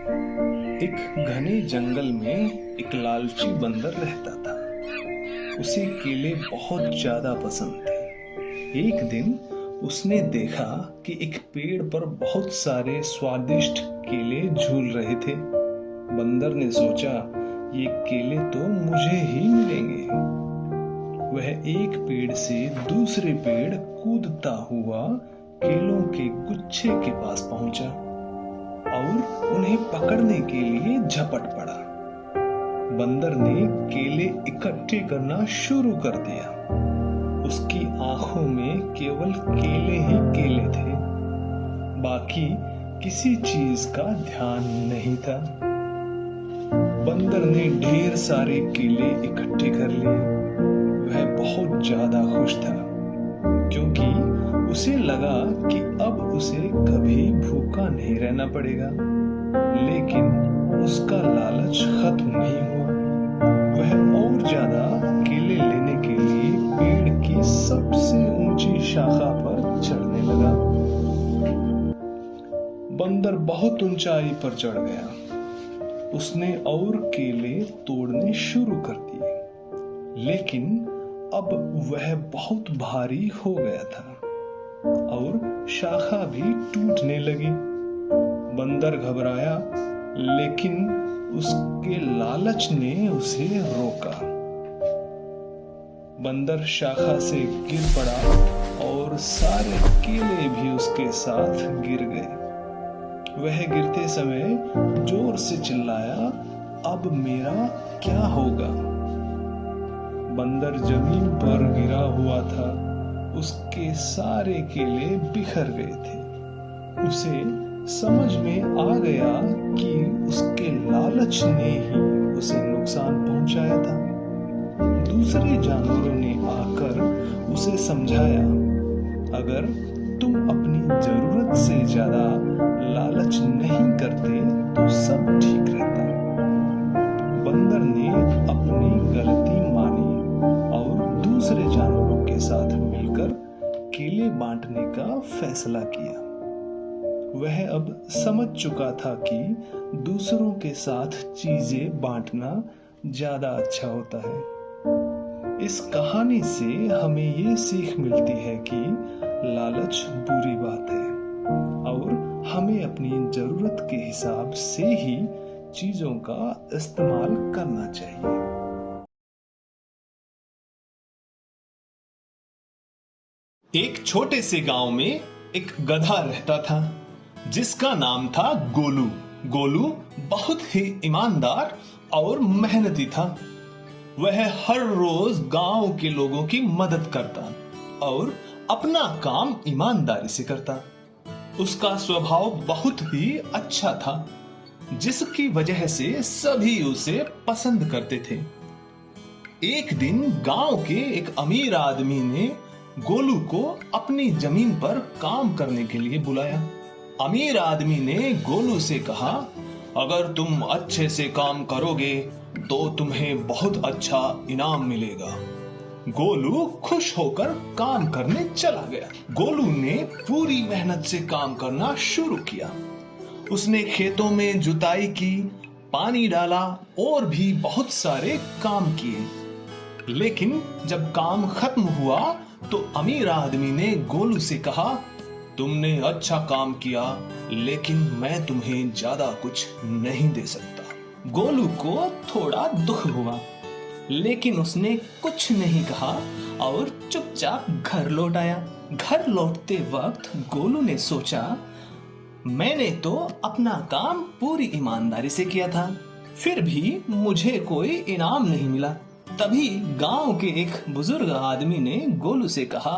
एक घने जंगल में एक लालची बंदर रहता था। उसे केले बहुत ज्यादा पसंद थे। एक दिन उसने देखा कि एक पेड़ पर बहुत सारे स्वादिष्ट केले झूल रहे थे। बंदर ने सोचा, ये केले तो मुझे ही मिलेंगे। वह एक पेड़ से दूसरे पेड़ कूदता हुआ केलों के गुच्छे के पास पहुंचा और उन्हें पकड़ने के लिए झपट पड़ा। बंदर ने केले इकट्ठे करना शुरू कर दिया। उसकी आंखों में केवल केले ही केले थे, बाकी किसी चीज का ध्यान नहीं था। बंदर ने ढेर सारे केले इकट्ठे कर लिए। वह बहुत ज्यादा खुश था, क्योंकि उसे लगा कि अब उसे कभी भूखा नहीं रहना पड़ेगा। लेकिन उसका लालच खत्म नहीं हुआ। वह और ज्यादा केले लेने के लिए पेड़ की सबसे ऊंची शाखा पर चढ़ने लगा। बंदर बहुत ऊंचाई पर चढ़ गया। उसने और केले तोड़ने शुरू कर दिए, लेकिन अब वह बहुत भारी हो गया था और शाखा भी टूटने लगी। बंदर घबराया, लेकिन उसके लालच ने उसे रोका। बंदर शाखा से गिर पड़ा और सारे केले भी उसके साथ गिर गए। वह गिरते समय जोर से चिल्लाया, अब मेरा क्या होगा? बंदर जमीन पर गिरा हुआ था। उसके सारे केले बिखर गए थे। उसे समझ में आ गया कि उसके लालच ने ही उसे नुकसान पहुंचाया था। दूसरे जानवरों ने आकर उसे समझाया, अगर तुम अपनी जरूरत से ज्यादा लालच नहीं करते तो सब ठीक रहता। बंदर ने अपनी गलती मानी और दूसरे जानवरों के साथ मिलकर केले बांटने का फैसला किया। वह अब समझ चुका था कि दूसरों के साथ चीजें बांटना ज्यादा अच्छा होता है। इस कहानी से हमें ये सीख मिलती है कि लालच बुरी बात है और हमें अपनी जरूरत के हिसाब से ही चीजों का इस्तेमाल करना चाहिए। एक छोटे से गांव में एक गधा रहता था, जिसका नाम था गोलू। गोलू बहुत ही ईमानदार और मेहनती था। वह हर रोज गांव के लोगों की मदद करता और अपना काम ईमानदारी से करता। उसका स्वभाव बहुत ही अच्छा था, जिसकी वजह से सभी उसे पसंद करते थे। एक दिन गांव के एक अमीर आदमी ने गोलू को अपनी जमीन पर काम करने के लिए बुलाया। अमीर आदमी ने गोलू से कहा, अगर तुम अच्छे से काम करोगे तो तुम्हें बहुत अच्छा इनाम मिलेगा। गोलू खुश होकर काम करने चला गया। गोलू ने पूरी मेहनत से काम करना शुरू किया। उसने खेतों में जुताई की, पानी डाला और भी बहुत सारे काम किए। लेकिन जब काम खत्म हुआ तो अमीर आदमी ने गोलू से कहा, तुमने अच्छा काम किया, लेकिन मैं तुम्हें ज्यादा कुछ नहीं दे सकता। गोलू को थोड़ा दुख हुआ, लेकिन उसने कुछ नहीं कहा और चुपचाप घर लौट आया। घर लौटते वक्त गोलू ने सोचा, मैंने तो अपना काम पूरी ईमानदारी से किया था, फिर भी मुझे कोई इनाम नहीं मिला। तभी गांव के एक बुजुर्ग आदमी ने गोलू से कहा,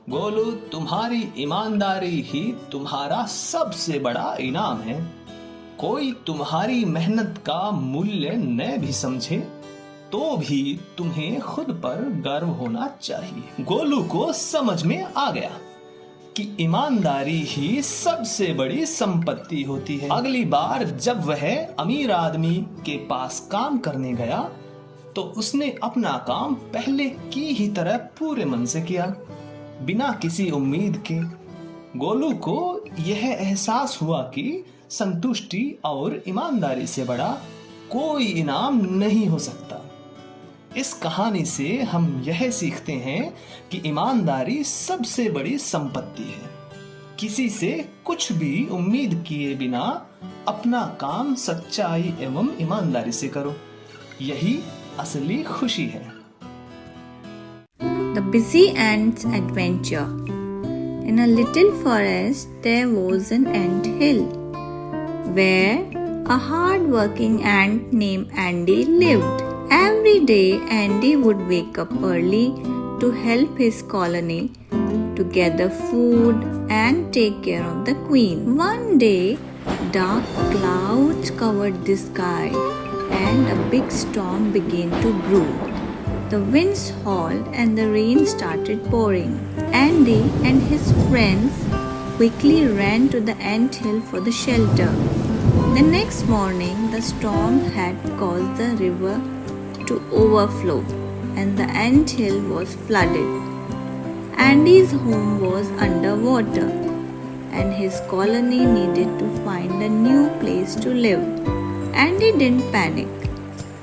गोलू, तुम्हारी ईमानदारी ही तुम्हारा सबसे बड़ा इनाम है। कोई तुम्हारी मेहनत का मूल्य न भी समझे तो भी तुम्हें खुद पर गर्व होना चाहिए। गोलू को समझ में आ गया कि ईमानदारी ही सबसे बड़ी संपत्ति होती है। अगली बार जब वह अमीर आदमी के पास काम करने गया तो उसने अपना काम पहले की ही तरह पूरे मन से किया, बिना किसी उम्मीद के। गोलू को यह एहसास हुआ कि संतुष्टि और ईमानदारी से बड़ा कोई इनाम नहीं हो सकता। इस कहानी से हम यह सीखते हैं कि ईमानदारी सबसे बड़ी संपत्ति है। किसी से कुछ भी उम्मीद किए बिना अपना काम सच्चाई एवं ईमानदारी से करो, यही असली खुशी है। The Busy Ant's Adventure. In a little forest there was an ant hill where a hard-working ant named Andy lived. Every day Andy would wake up early to help his colony to gather food and take care of the queen. One day, dark clouds covered the sky and a big storm began to brew. The winds howled and the rain started pouring. Andy and his friends quickly ran to the ant hill for the shelter. The next morning, the storm had caused the river to overflow and the ant hill was flooded. Andy's home was underwater and his colony needed to find a new place to live. Andy didn't panic.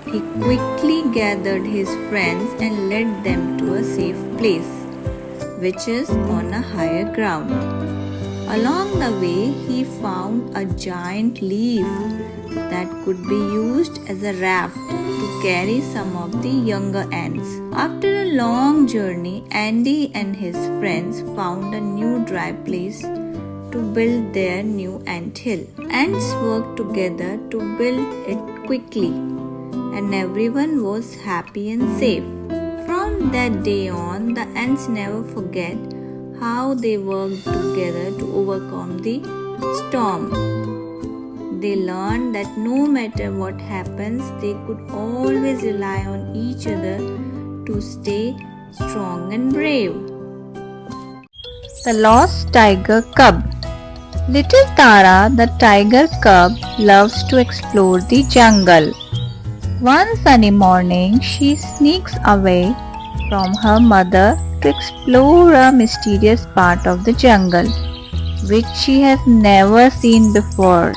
He quickly gathered his friends and led them to a safe place, which is on a higher ground. Along the way, he found a giant leaf that could be used as a raft to carry some of the younger ants. After a long journey, Andy and his friends found a new dry place to build their new ant hill. Ants worked together to build it quickly, and everyone was happy and safe. From that day on, the ants never forget how they worked together to overcome the storm. They learned that no matter what happens, they could always rely on each other to stay strong and brave. The Lost Tiger Cub. Little Tara, the tiger cub, loves to explore the jungle. One sunny morning, she sneaks away from her mother to explore a mysterious part of the jungle, which she has never seen before.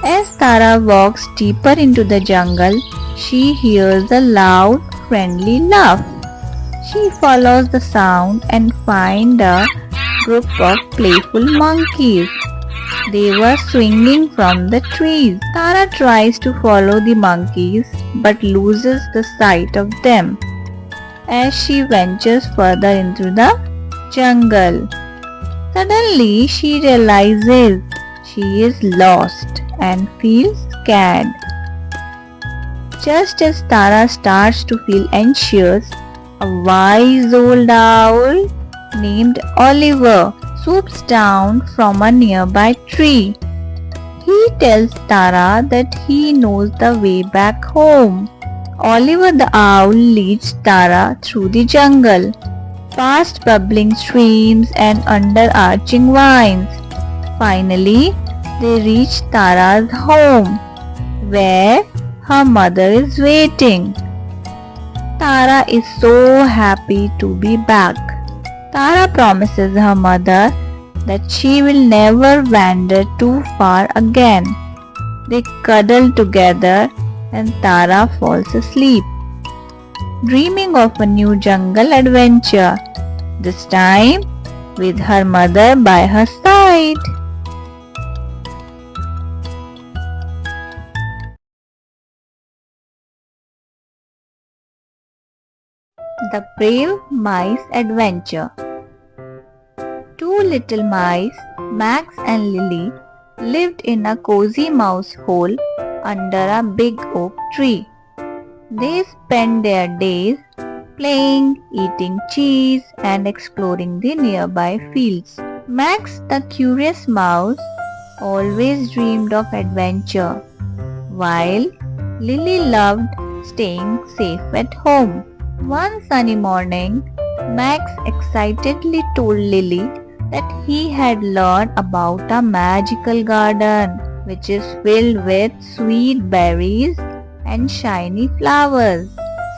As Tara walks deeper into the jungle, she hears a loud, friendly laugh. She follows the sound and finds a group of playful monkeys. They were swinging from the trees. Tara tries to follow the monkeys but loses the sight of them as she ventures further into the jungle. Suddenly, she realizes she is lost and feels scared. Just as Tara starts to feel anxious, a wise old owl named Oliver swoops down from a nearby tree. He tells Tara that he knows the way back home. Oliver the owl leads Tara through the jungle, past bubbling streams and under arching vines. Finally, they reach Tara's home, where her mother is waiting. Tara is so happy to be back. Tara promises her mother that she will never wander too far again. They cuddle together and Tara falls asleep, dreaming of a new jungle adventure, this time with her mother by her side. The Brave Mice Adventure. Two little mice, Max and Lily, lived in a cozy mouse hole under a big oak tree. They spent their days playing, eating cheese, and exploring the nearby fields. Max, the curious mouse, always dreamed of adventure, while Lily loved staying safe at home. One sunny morning, Max excitedly told Lily that he had learned about a magical garden which is filled with sweet berries and shiny flowers.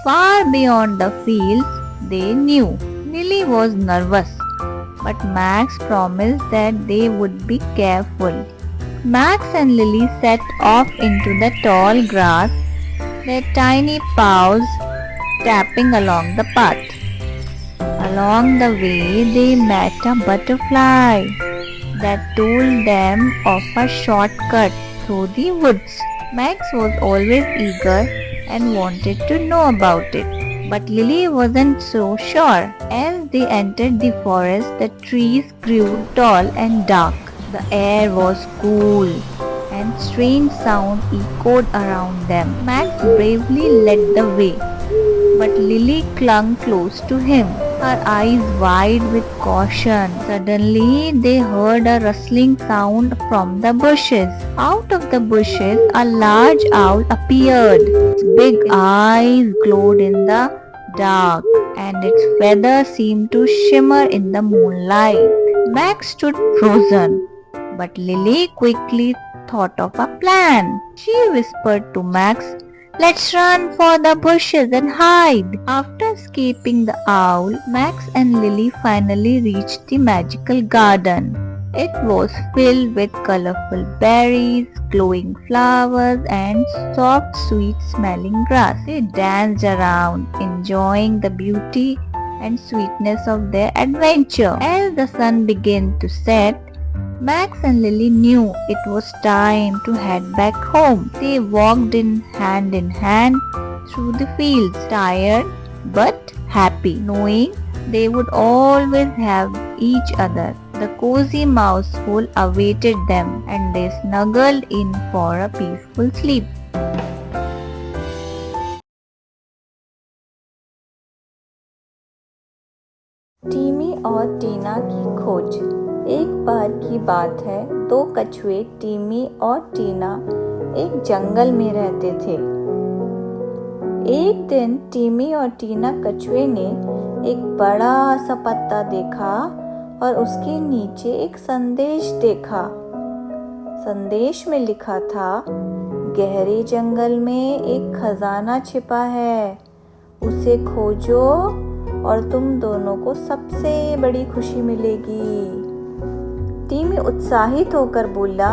Far beyond the fields they knew. Lily was nervous, but Max promised that they would be careful Max and Lily set off into the tall grass, their tiny paws tapping along the path. Along the way, they met a butterfly that told them of a shortcut through the woods. Max was always eager and wanted to know about it, but Lily wasn't so sure. As they entered the forest, the trees grew tall and dark. The air was cool and strange sounds echoed around them. Max bravely led the way, but Lily clung close to him, her eyes wide with caution. Suddenly, they heard a rustling sound from the bushes. Out of the bushes, a large owl appeared. Its big eyes glowed in the dark, and its feathers seemed to shimmer in the moonlight. Max stood frozen, but Lily quickly thought of a plan. She whispered to Max, "Let's run for the bushes and hide." After escaping the owl, Max and Lily finally reached the magical garden. It was filled with colorful berries, glowing flowers, and soft, sweet-smelling grass. They danced around, enjoying the beauty and sweetness of their adventure. As the sun began to set, Max and Lily knew it was time to head back home. They walked in hand through the fields, tired but happy, knowing they would always have each other. The cozy mousehole awaited them, and they snuggled in for a peaceful sleep. टीमी और टीना की खोज। एक बार की बात है, दो कछुए टीमी और टीना एक जंगल में रहते थे। एक दिन टीमी और टीना कछुए ने एक बड़ा सा पत्ता देखा और उसके नीचे एक संदेश देखा। संदेश में लिखा था, गहरे जंगल में एक खजाना छिपा है, उसे खोजो और तुम दोनों को सबसे बड़ी खुशी मिलेगी। टीमी उत्साहित होकर बोला,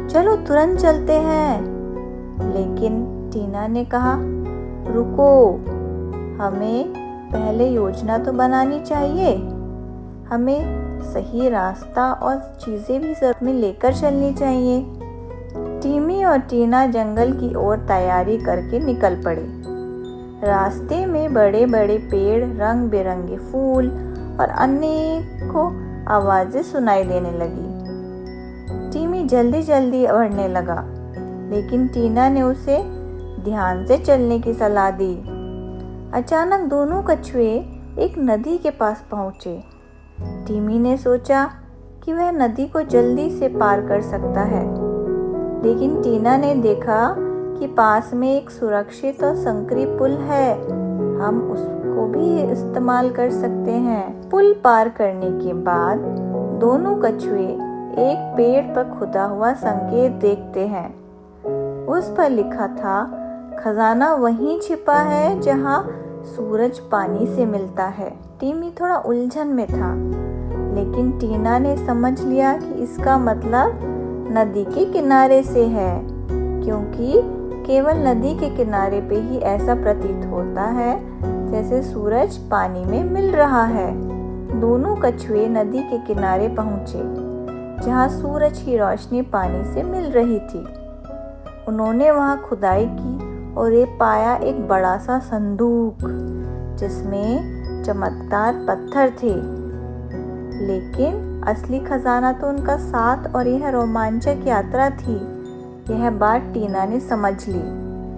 चलो तुरंत चलते हैं। लेकिन टीना ने कहा, रुको, हमें पहले योजना तो बनानी चाहिए। हमें सही रास्ता और चीजें भी साथ में लेकर चलनी चाहिए। टीमी और टीना जंगल की ओर तैयारी करके निकल पड़े। रास्ते में बड़े बड़े पेड़, रंग बिरंगे फूल और अनेकों आवाजें सुनाई देने लगी। टीमी जल्दी जल्दी बढ़ने लगा, लेकिन टीना ने उसे ध्यान से चलने की सलाह दी। अचानक दोनों कछुए एक नदी के पास पहुंचे। टीमी ने सोचा कि वह नदी को जल्दी से पार कर सकता है, लेकिन टीना ने देखा कि पास में एक सुरक्षित और संकरी पुल है, हम उसको भी इस्तेमाल कर सकते हैं। पुल पार करने के बाद दोनों कछुए एक पेड़ पर खुदा हुआ संकेत देखते हैं। उस पर लिखा था, खजाना वहीं छिपा है जहां सूरज पानी से मिलता है। टीमी थोड़ा उलझन में था, लेकिन टीना ने समझ लिया कि इसका मतलब नदी के किनारे से है, क्योंकि केवल नदी के किनारे पे ही ऐसा प्रतीत होता है जैसे सूरज पानी में मिल रहा है। दोनों कछुए नदी के किनारे पहुंचे, जहां सूरज की रोशनी पानी से मिल रही थी। उन्होंने वहां खुदाई की और ये पाया एक बड़ा सा संदूक, जिसमें चमकदार पत्थर थे। लेकिन असली खजाना तो उनका साथ और यह रोमांचक यात्रा थी। यह बात टीना ने समझ ली।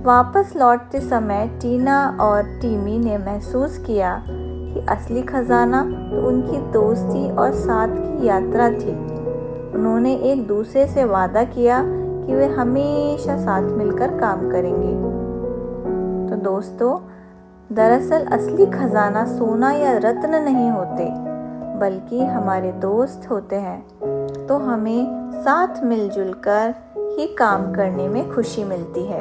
वापस लौटते समय टीना और टीमी ने महसूस किया कि असली खजाना तो उनकी दोस्ती और साथ की यात्रा थी। उन्होंने एक दूसरे से वादा किया कि वे हमेशा साथ मिलकर काम करेंगे। तो दोस्तों, दरअसल असली खजाना सोना या रत्न नहीं होते, बल्कि हमारे दोस्त होते हैं। तो हमें साथ मिलजुल कर ही काम करने में खुशी मिलती है।